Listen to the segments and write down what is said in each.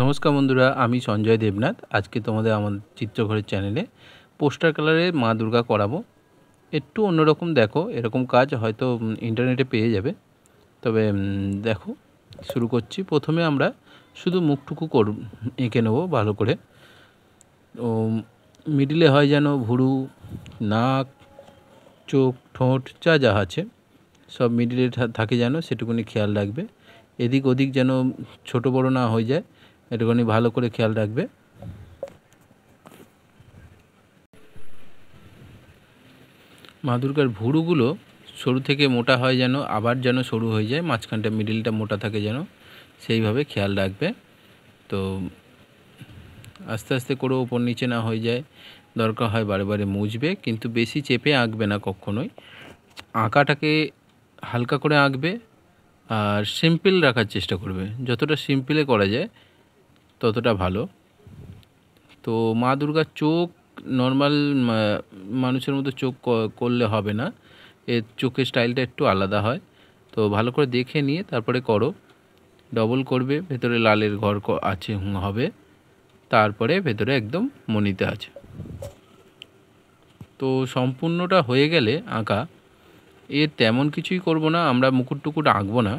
নমস্কার বন্ধুরা, আমি সঞ্জয় দেবনাথ। আজকে তোমাদের আমার চিত্রঘরের চ্যানেলে পোস্টার কালারে মা দুর্গা করাবো। একটু অন্যরকম, দেখো এরকম কাজ হয়তো ইন্টারনেটে পেয়ে যাবে। তবে দেখো, শুরু করছি। প্রথমে আমরা শুধু মুখটুকু এঁকে নেবো ভালো করে। ও মিডিলে হয় যেন ভুরু, নাক, চোখ, ঠোঁট যা যা আছে সব মিডিলে থাকে যেন, সেটুকুনি খেয়াল রাখবে। এদিক ওদিক যেন ছোট বড় না হয়ে যায়, এটুকুনি ভালো করে খেয়াল রাখবে। মা দুর্গার ভুরুগুলো সরু থেকে মোটা হয় যেন, আবার যেন সরু হয়ে যায়, মাঝখানটা মিডিলটা মোটা থাকে যেন, সেইভাবে খেয়াল রাখবে। তো আস্তে আস্তে করে ওপর নিচে না হয়ে যায়, দরকার হয় বারে বারে মুছবে, কিন্তু বেশি চেপে আঁকবে না কখনোই। আঁকাটাকে হালকা করে আঁকবে আর সিম্পল রাখার চেষ্টা করবে। যতটা সিম্পলে করা যায় ততটা ভালো। তো মা দুর্গার চোখ নর্মাল মানুষের মতো চোখ করলে হবে না, এর চোখের স্টাইলটা একটু আলাদা হয়। তো ভালো করে দেখে নিয়ে তারপরে করো। ডবল করবে, ভেতরে লালের ঘর আছে হবে, তারপরে ভেতরে একদম মণিতে আছে। তো সম্পূর্ণটা হয়ে গেলে আঁকা, এর তেমন কিছুই করব না, আমরা মুকুট টুকুট আঁকবো না।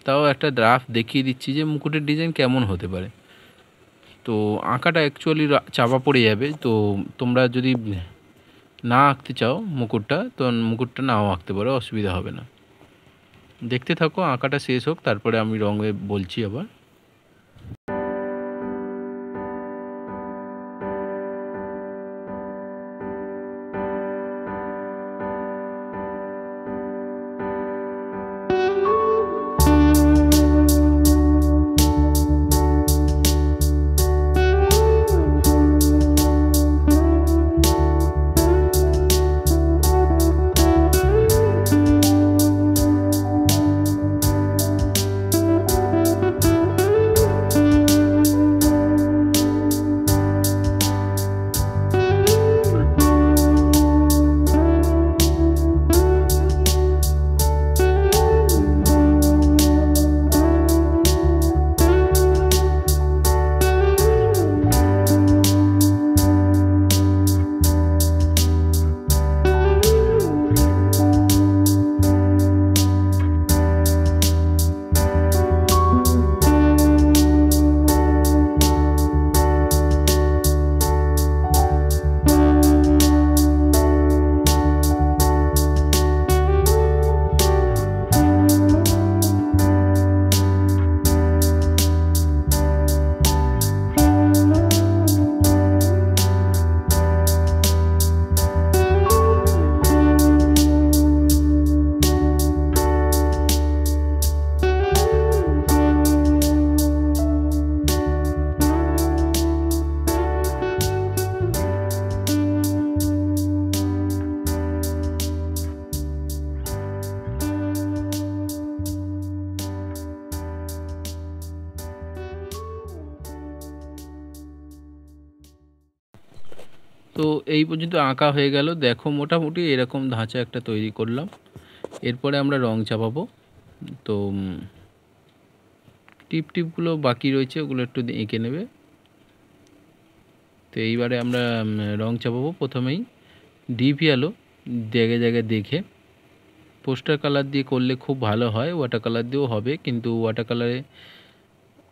তাও একটা ড্রাফট দেখিয়ে দিচ্ছি যে মুকুটের ডিজাইন কেমন হতে পারে। তো আঁকাটা অ্যাকচুয়ালি চাপা পড়ে যাবে। তো তোমরা যদি না আঁকতে চাও মুকুটটা, তো মুকুটটা নাও আঁকতে পারো, অসুবিধা হবে না। দেখতে থাকো, আঁকাটা শেষ হোক, তারপরে আমি রঙে বলছি আবার। তো এই পর্যন্ত আঁকা হয়ে গেল। দেখো মোটামুটি এরকম ধাঁচা একটা তৈরি করলাম। এরপরে আমরা রং চাপাবো। তো টিপগুলো বাকি রয়েছে, ওগুলো একটু এঁকে নেবে। তো এইবারে আমরা রং চাপাবো। প্রথমেই ডিপ ইয়েলো জায়গায় জায়গায় দেখে, পোস্টার কালার দিয়ে করলে খুব ভালো হয়, ওয়াটার কালার দিয়েও হবে, কিন্তু ওয়াটার কালারে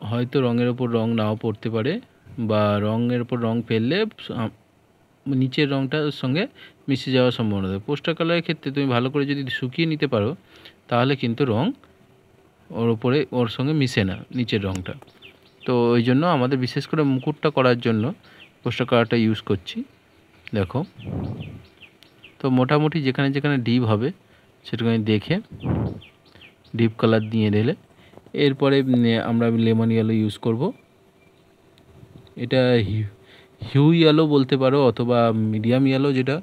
হয়তো রঙের ওপর রং নাও পড়তে পারে, বা রঙের ওপর রং ফেললে নিচের রঙটার সঙ্গে মিশে যাওয়ার সম্ভাবনা থাকে। পোস্টার কালারের ক্ষেত্রে তুমি ভালো করে যদি শুকিয়ে নিতে পারো, তাহলে কিন্তু রং ওর সঙ্গে মিশে না নিচের রঙটা। তো ওই জন্য আমাদের বিশেষ করে মুকুটটা করার জন্য পোস্টার কালারটা ইউজ করছি। দেখো, তো মোটামুটি যেখানে যেখানে ডিপ হবে সেটাখানে দেখে ডিপ কালার দিয়ে দিলে, এরপরে আমরা লেমন ইয়েলো ইউজ করব। এটা হিউ ইয়েলো বলতে পারো, অথবা মিডিয়াম ইয়েলো, যেটা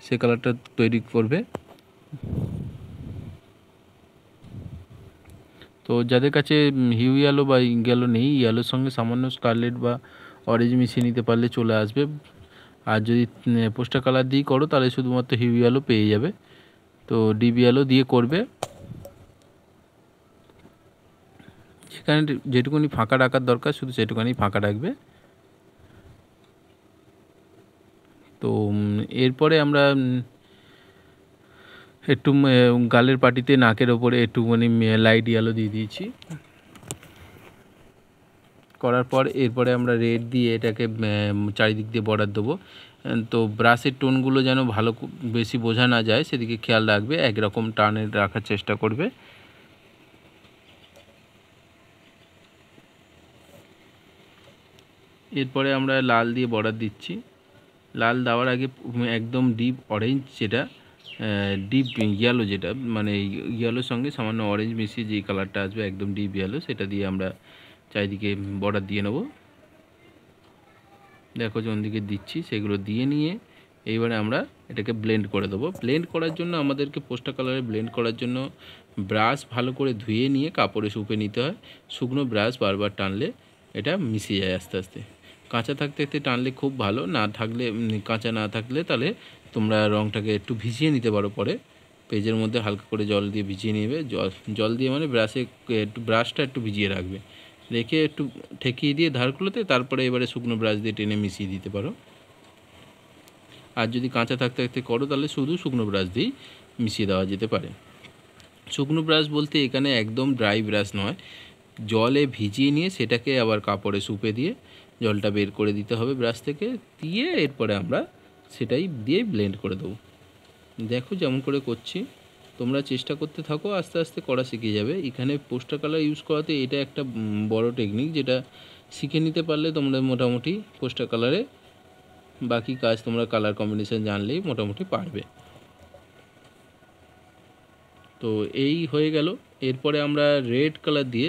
সে কালারটা তৈরি করবে। তো যাদের কাছে হিউ ইয়েলো বা ইয়েলো নেই, ইয়েলোর সঙ্গে সামান্য স্কারলেট বা অরেঞ্জ মিশিয়ে নিতে পারলে চলে আসবে। আর যদি পোস্টার কালার দিয়ে করো তাহলে শুধুমাত্র হিউ ইয়েলো পেয়ে যাবে। তো ডিপ ইয়েলো দিয়ে করবে। মাঝখানে যেটুকুনি ফাঁকা রাখার দরকার শুধু সেটুকুনি ফাঁকা রাখবে। তো এরপরে আমরা একটু গালের পাটিতে নাকের ওপরে একটুখানি লাইট ইয়েলো দিয়ে দিয়েছি। করার পর এরপরে আমরা রেড দিয়ে এটাকে চারিদিক দিয়ে বর্ডার দেবো। তো ব্রাশের টোনগুলো যেন ভালো বেশি বোঝা না যায় সেদিকে খেয়াল রাখবে, একরকম টানে রাখার চেষ্টা করবে। এরপরে আমরা লাল দিয়ে বর্ডার দিচ্ছি। লাল দেওয়ার আগে একদম ডিপ অরেঞ্জ, যেটা ডিপ ইয়েলো, যেটা মানে ইয়েলোর সঙ্গে সামান্য অরেঞ্জ মিশিয়ে যেই কালারটা আসবে একদম ডিপ ইয়েলো, সেটা দিয়ে আমরা চারিদিকে বর্ডার দিয়ে নেব। দেখো কোন দিকে দিচ্ছি সেগুলো দিয়ে নিয়ে এইবারে আমরা এটাকে ব্লেন্ড করে দেবো। ব্লেন্ড করার জন্য আমাদেরকে পোস্টার কালারে ব্লেন্ড করার জন্য ব্রাশ ভালো করে ধুয়ে নিয়ে কাপড়ে শুপে নিতে হয়। শুকনো ব্রাশ বারবার টানলে এটা মিশে যায় আস্তে আস্তে। কাঁচা থাকতে থাকতে টানলে খুব ভালো, না থাকলে কাঁচা না থাকলে তাহলে তোমরা রঙটাকে একটু ভিজিয়ে নিতে পারো। পরে পেজের মধ্যে হালকা করে জল দিয়ে ভিজিয়ে নেবে। জল দিয়ে মানে ব্রাশটা একটু ভিজিয়ে রাখবে, রেখে একটু ঠেকিয়ে দিয়ে ধারগুলোতে, তারপরে এবারে শুকনো ব্রাশ দিয়ে টেনে মিশিয়ে দিতে পারো। আর যদি কাঁচা থাকতে থাকতে করো তাহলে শুধু শুকনো ব্রাশ দিয়েই মিশিয়ে দেওয়া যেতে পারে। শুকনো ব্রাশ বলতে এখানে একদম ড্রাই ব্রাশ নয়, জলে ভিজিয়ে নিয়ে সেটাকে আবার কাপড়ে শুপে দিয়ে জলটা বের করে দিতে হবে ব্রাশ থেকে, দিয়ে এরপরে আমরা সেটাই দিয়ে ব্লেন্ড করে দেবো। দেখো যেমন করে করছি তোমরা চেষ্টা করতে থাকো, আস্তে আস্তে করা শিখে যাবে। এখানে পোস্টার কালার ইউজ করাতে এটা একটা বড় টেকনিক, যেটা শিখে নিতে পারলে তোমরা মোটামুটি পোস্টার কালারে বাকি কাজ তোমরা কালার কম্বিনেশন জানলেই মোটামুটি পারবে। তো এই হয়ে গেল। এরপরে আমরা রেড কালার দিয়ে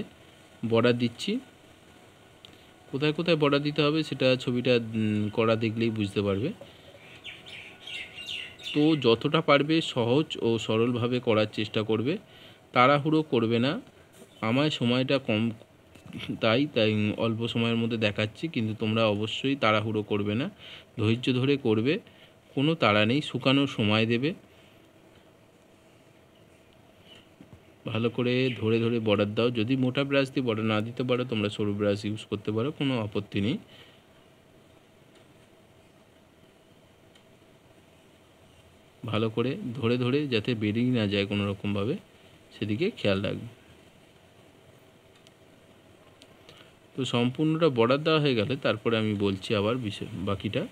বর্ডার দিচ্ছি। কোথায় কোথায় বর্ডার দিতে হবে সেটা ছবিটা করা দেখলেই বুঝতে পারবে। তো যতটা পারবে সহজ ও সরলভাবে করার চেষ্টা করবে, তাড়াহুড়ো করবে না। আমার সময়টা কম, তাই অল্প সময়ের মধ্যে দেখাচ্ছি, কিন্তু তোমরা অবশ্যই তাড়াহুড়ো করবে না, ধৈর্য ধরে করবে, কোনো তাড়া নেই। শুকানোর সময় দেবে, ভালো করে ধরে ধরে বর্ডার দাও। যদি মোটা ব্রাশ দিয়ে বর্ডার না দিতে পারো তোমরা সরু ব্রাশ ইউজ করতে পারো, কোনো আপত্তি নেই। ভালো করে ধরে ধরে যাতে বেরিয়ে না যায় কোনো রকমভাবে সেদিকে খেয়াল রাখবে। তো সম্পূর্ণটা বর্ডার দেওয়া হয়ে গেলে তারপরে আমি বলছি আবার বাকিটা।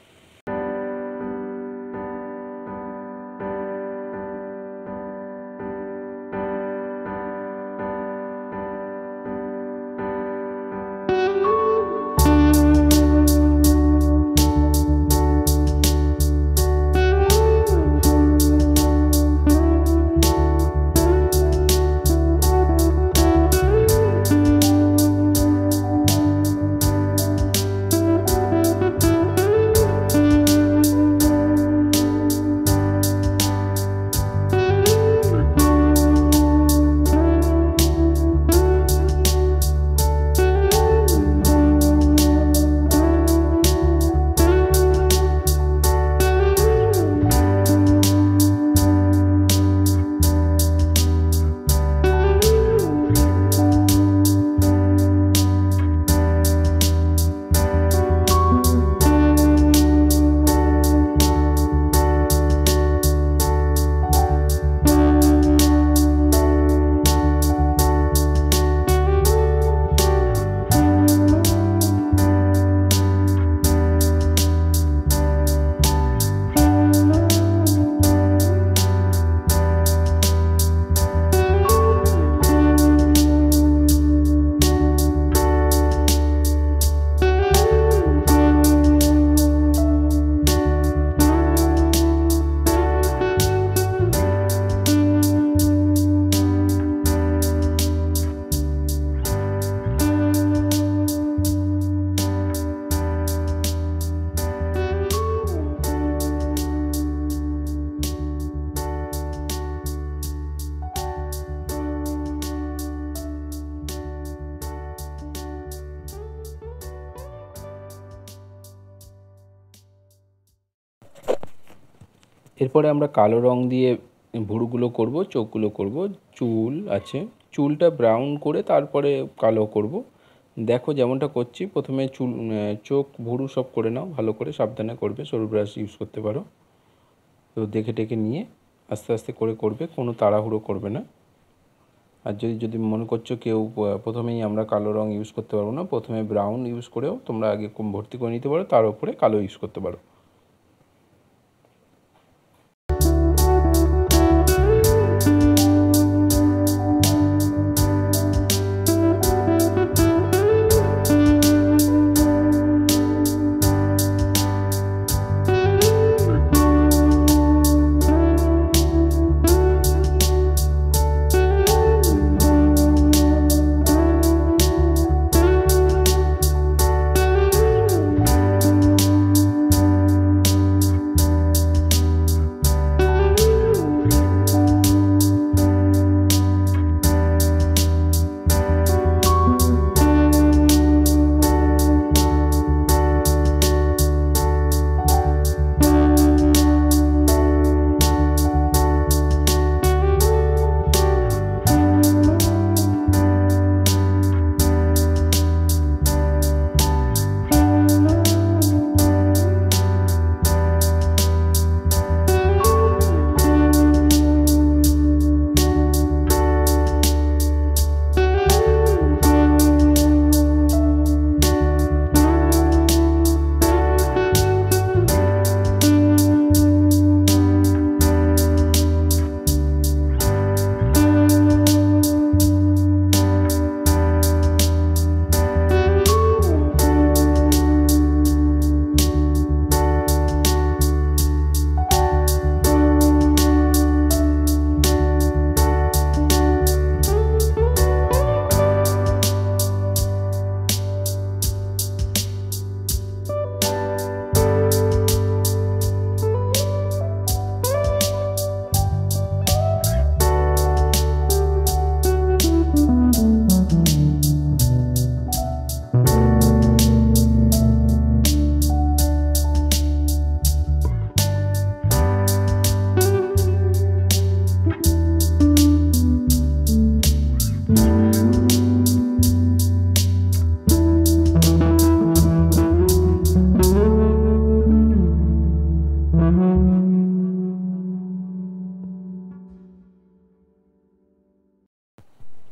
এরপরে আমরা কালো রং দিয়ে ভুরুগুলো করব, চোখগুলো করব, চুল আছে, চুলটা ব্রাউন করে তারপরে কালো করব। দেখো যেমনটা করছি, প্রথমে চোখ ভুরু সব করে নাও, ভালো করে সাবধানে করবে, সরু ব্রাশ ইউজ করতে পারো। তো দেখে টেকে নিয়ে আস্তে আস্তে করে করবে, কোনো তাড়াহুড়ো করবে না। আর যদি মনে করছো কেউ প্রথমেই আমরা কালো রং ইউজ করতে পারবো না, প্রথমে ব্রাউন ইউজ করেও তোমরা আগে ভর্তি করে নিতে পারো, তার উপরে কালো ইউজ করতে পারো।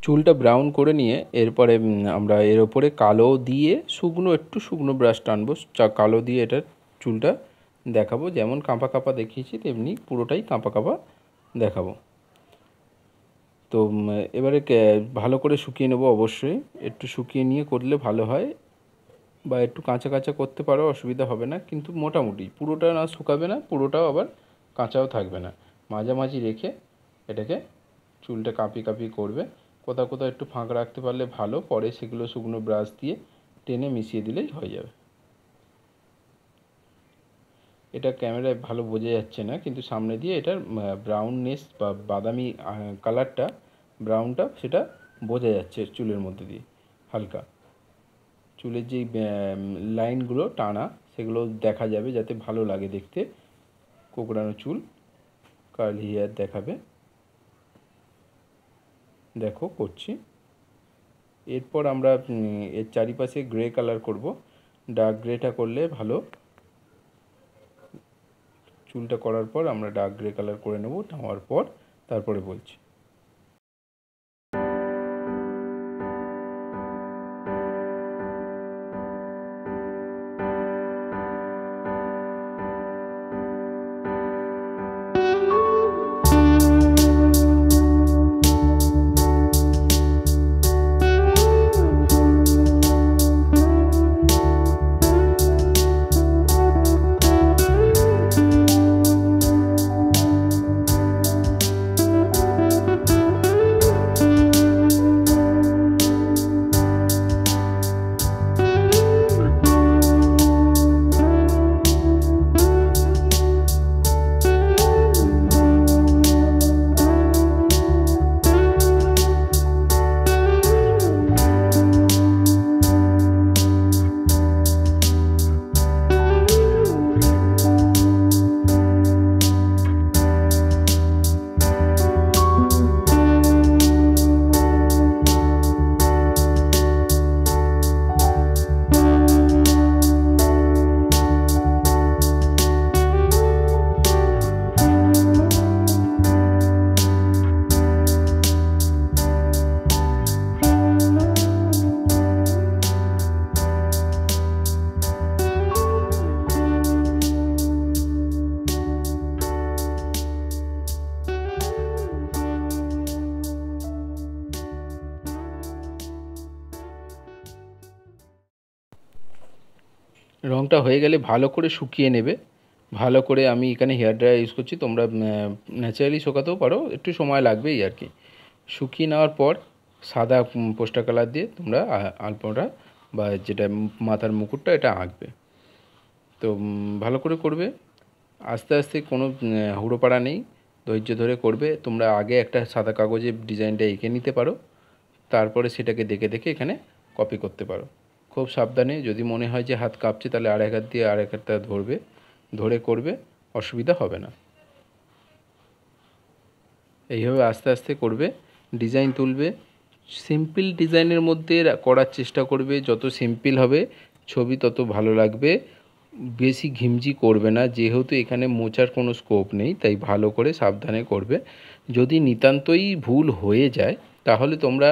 চুলটা ব্রাউন করে নিয়ে এরপরে আমরা এর ওপরে কালো দিয়ে একটু শুকনো ব্রাশ টানবো, কালো দিয়ে এটার চুলটা দেখাবো। যেমন কাঁপা কাঁপা দেখিয়েছি তেমনি পুরোটাই কাঁপা কাঁপা দেখাবো। তো এবারে ভালো করে শুকিয়ে নেবো, অবশ্যই একটু শুকিয়ে নিয়ে করলে ভালো হয়, বা একটু কাঁচা কাঁচা করতে পারো, অসুবিধা হবে না। কিন্তু মোটামুটি পুরোটা না শুকাবে না, পুরোটাও আবার কাঁচাও থাকবে না, মাঝামাঝি রেখে এটাকে চুলটা কাঁপি কাঁপি করবে। কোথাও কোথাও একটু ফাঁক রাখতে পারলে ভালো, পরে সেগুলো শুকনো ব্রাশ দিয়ে টেনে মিশিয়ে দিলেই হয়ে যাবে। এটা ক্যামেরায় ভালো বোঝা যাচ্ছে না, কিন্তু সামনে দিয়ে এটার ব্রাউননেস বা বাদামি কালারটা, ব্রাউনটা সেটা বোঝা যাচ্ছে চুলের মধ্যে দিয়ে। হালকা চুলের যেই লাইনগুলো টানা সেগুলো দেখা যাবে, যাতে ভালো লাগে দেখতে। কোঁকড়ানো চুল, কার্লি হেয়ার দেখাবে। দেখো করছি। এরপর আমরা এর চারিপাশে গ্রে কালার করব। ডার্ক গ্রেটা করলে ভালো। চুলটা করার পর আমরা ডার্ক গ্রে কালার করে নেব, নেওয়ার পর তারপরে বলছি। রঙটা হয়ে গেলে ভালো করে শুকিয়ে নেবে। ভালো করে, আমি এখানে হেয়ার ড্রায়ার ইউজ করছি, তোমরা ন্যাচারালি শোকাতেও পারো, একটু সময় লাগবে এই আর কি। শুকিয়ে নেওয়ার পর সাদা পোস্টার কালার দিয়ে তোমরা আলপনা বা যেটা মাথার মুকুটটা এটা আঁকবে। তো ভালো করে করবে, আস্তে আস্তে, কোনো হুড়োপাড়া নেই, ধৈর্য ধরে করবে। তোমরা আগে একটা সাদা কাগজে ডিজাইনটা এঁকে নিতে পারো, তারপরে সেটাকে দেখে দেখে এখানে কপি করতে পারো। খুব সাবধানে, যদি মনে হয় যে হাত কাঁপছে তাহলে আরেক হাত দিয়ে আরেক হাতটা ধরে করবে, অসুবিধা হবে না। এইভাবে আস্তে আস্তে করবে, ডিজাইন তুলবে। সিম্পল ডিজাইনের মধ্যে করার চেষ্টা করবে, যত সিম্পল হবে ছবি তত ভালো লাগবে। বেশি ঘিমজি করবে না, যেহেতু এখানে মোচার কোনো স্কোপ নেই, তাই ভালো করে সাবধানে করবে। যদি নিতান্তই ভুল হয়ে যায় তাহলে তোমরা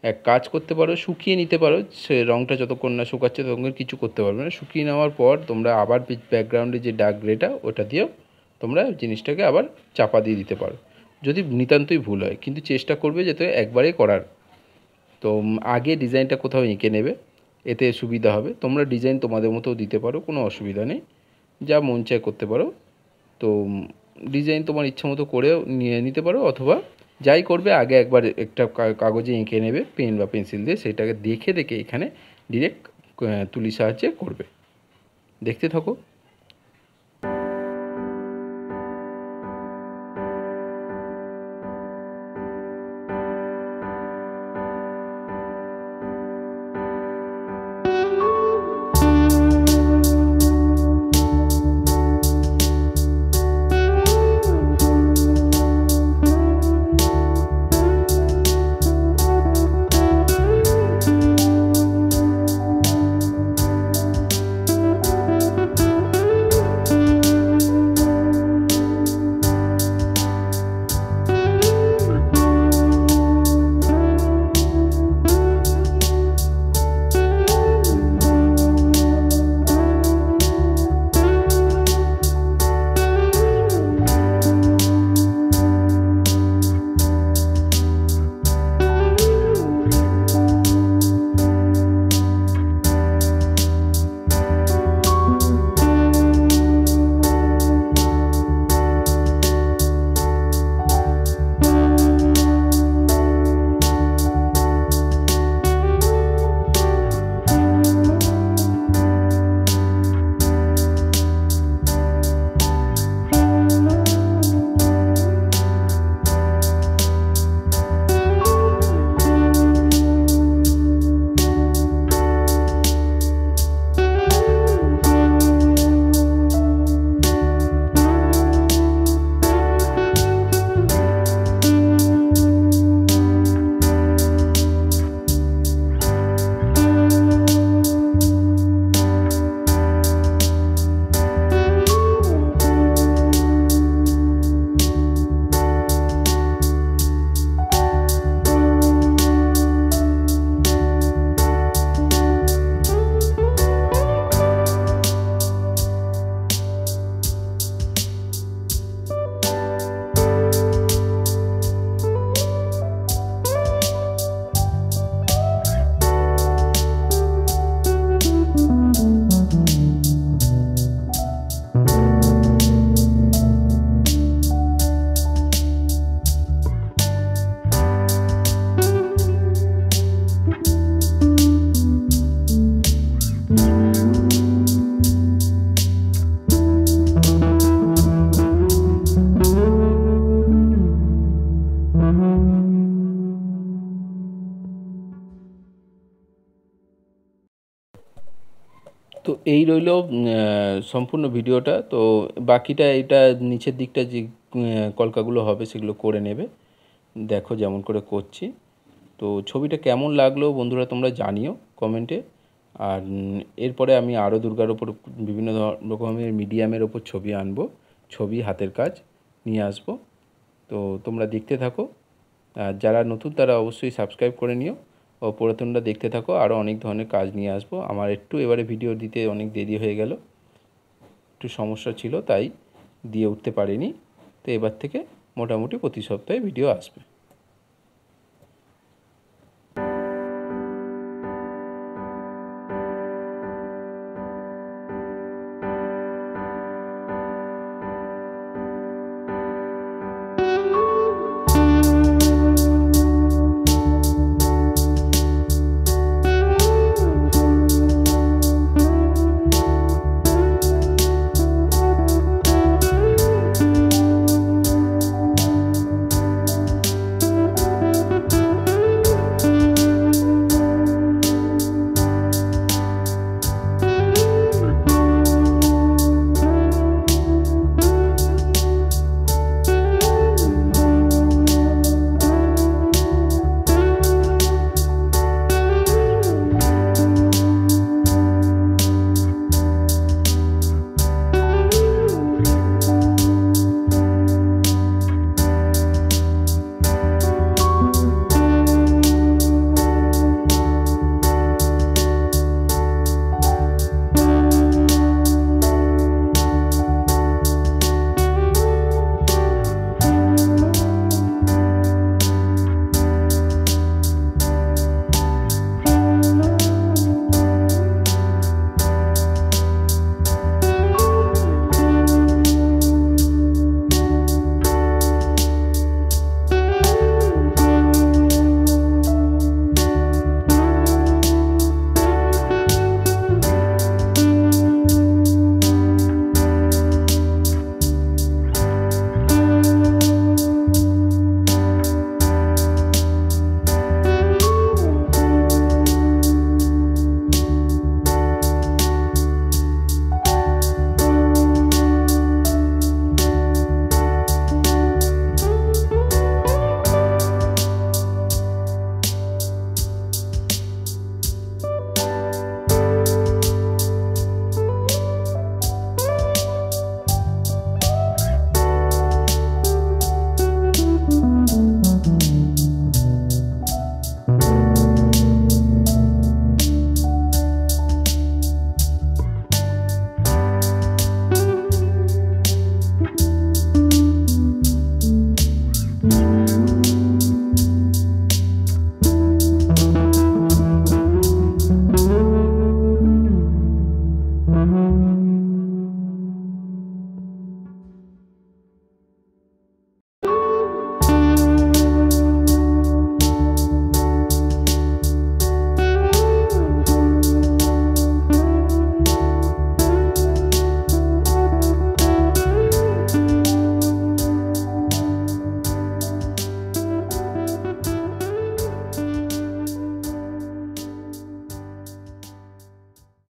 এক কাজ করতে পারো, শুকিয়ে নিতে পারো। সে রঙটা যতক্ষণ না শুকাচ্ছে ততক্ষণ কিছু করতে পারবে না। শুকিয়ে নেওয়ার পর তোমরা আবার ব্যাকগ্রাউন্ডে যে ডার্ক গ্রেটা ওটা দিয়েও তোমরা জিনিসটাকে আবার চাপা দিয়ে দিতে পারো, যদি নিতান্তই ভুল হয়। কিন্তু চেষ্টা করবে যাতে একবারে করার। তো আগে ডিজাইনটা কোথাও এঁকে নেবে, এতে সুবিধা হবে। তোমরা ডিজাইন তোমাদের মতো দিতে পারো, কোনো অসুবিধা নেই, যা মন চায় করতে পারো। তো ডিজাইন তোমার ইচ্ছা মতো করেও নিয়ে নিতে পারো, অথবা যাই করবে আগে একবার একটা কাগজে এঁকে নেবে পেন বা পেন্সিল দিয়ে, সেটাকে দেখে দেখে এখানে ডিরেক্ট তুলির সাহায্যে করবে। দেখতে থাকো। তো এই রইল সম্পূর্ণ ভিডিওটা। তো বাকিটা এটা নিচের দিকটা যে কলকাগুলো হবে সেগুলো করে নেবে, দেখো যেমন করে করছি। তো ছবিটা কেমন লাগলো বন্ধুরা তোমরা জানিও কমেন্টে। আর এরপরে আমি আরও দুর্গার ওপর বিভিন্ন রকমের মিডিয়ামের ওপর ছবি আনবো, ছবি হাতের কাজ নিয়ে আসবো। তো তোমরা দেখতে থাকো, আর যারা নতুন তারা অবশ্যই সাবস্ক্রাইব করে নিও, ও পুরাতনটা দেখতে থাকো। আরও অনেক ধরনের কাজ নিয়ে আসবো। আমার একটু এবারে ভিডিও দিতে অনেক দেরি হয়ে গেল, একটু সমস্যা ছিল তাই দিয়ে উঠতে পারিনি। তো এবার থেকে মোটামুটি প্রতি সপ্তাহে ভিডিও আসবে।